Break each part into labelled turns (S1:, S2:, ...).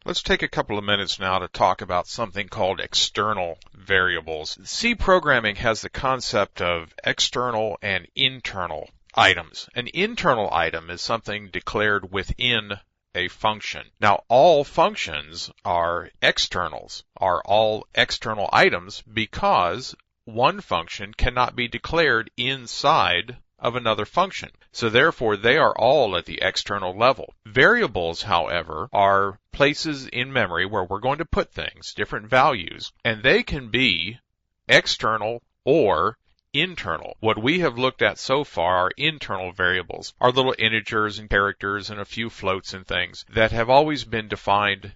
S1: Let's take a couple of minutes now to talk about something called external variables. C programming has the concept of external and internal items. An internal item is something declared within a function. Now, all functions are externals, are all external items because one function cannot be declared inside of another function. So therefore, they are all at the external level. Variables, however, are places in memory where we're going to put things, different values, and they can be external or internal. What we have looked at so far are internal variables, are little integers and characters and a few floats and things that have always been defined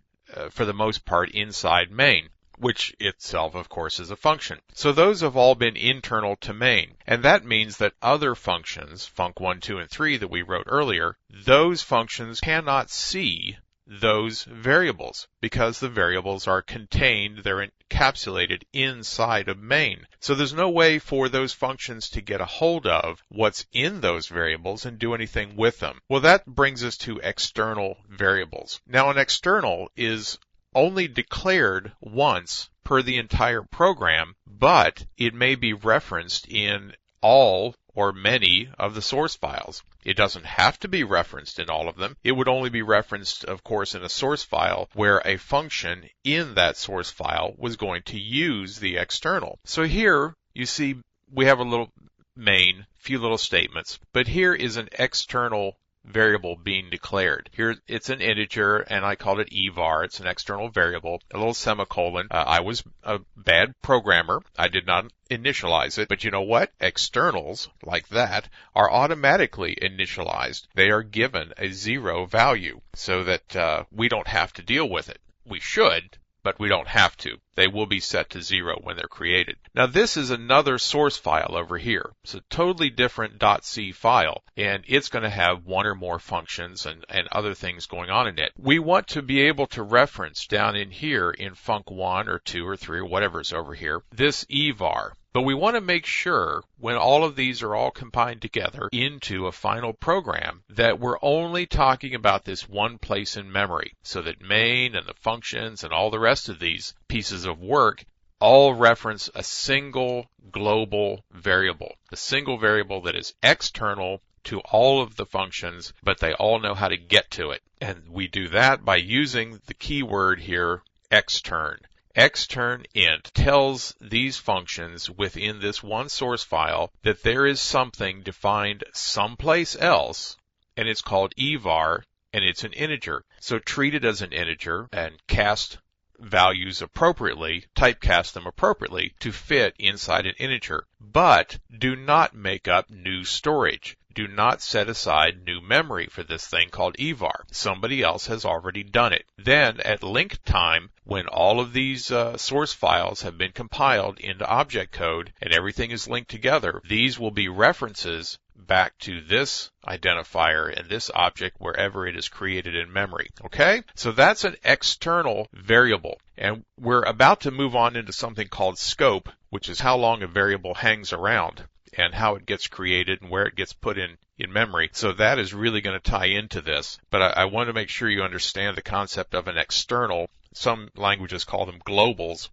S1: for the most part inside main, which itself, of course, is a function. So those have all been internal to main. And that means that other functions, func1, 2, and 3 that we wrote earlier, those functions cannot see those variables because the variables are contained, they're encapsulated inside of main. So there's no way for those functions to get a hold of what's in those variables and do anything with them. Well, that brings us to external variables. Now, an external is only declared once per the entire program, but it may be referenced in all or many of the source files. It doesn't have to be referenced in all of them. It would only be referenced, of course, in a source file where a function in that source file was going to use the external. So here you see we have a little main, few little statements, but here is an external variable being declared. Here it's an integer and I called it evar. It's an external variable, a little semicolon. I was a bad programmer. I did not initialize it, but you know what? Externals like that are automatically initialized. They are given a 0 value so that we don't have to deal with it. We should, but we don't have to. They will be set to 0 when they're created. Now this is another source file over here. It's a totally different .c file, and it's going to have one or more functions and other things going on in it. We want to be able to reference down in here in func1 or 2 or 3 or whatever's over here, this evar. But we want to make sure when all of these are all combined together into a final program that we're only talking about this one place in memory so that main and the functions and all the rest of these pieces of work all reference a single global variable, a single variable that is external to all of the functions, but they all know how to get to it. And we do that by using the keyword here, extern. Extern int tells these functions within this one source file that there is something defined someplace else, and it's called evar, and it's an integer. So treat it as an integer and cast values appropriately, typecast them appropriately to fit inside an integer. But do not make up new storage. Do not set aside new memory for this thing called evar. Somebody else has already done it. Then at link time, when all of these source files have been compiled into object code and everything is linked together, these will be references back to this identifier and this object wherever it is created in memory. Okay? So that's an external variable. And we're about to move on into something called scope, which is how long a variable hangs around and how it gets created and where it gets put in memory. So that is really going to tie into this. But I want to make sure you understand the concept of an external. Some languages call them globals.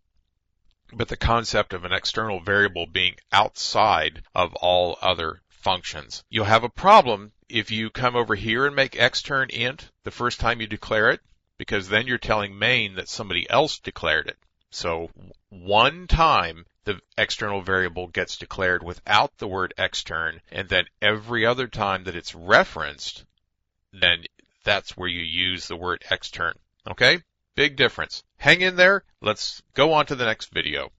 S1: But the concept of an external variable being outside of all other functions. You'll have a problem if you come over here and make extern int the first time you declare it, because then you're telling main that somebody else declared it. So one time the external variable gets declared without the word extern, and then every other time that it's referenced, then that's where you use the word extern. Okay? Big difference. Hang in there. Let's go on to the next video.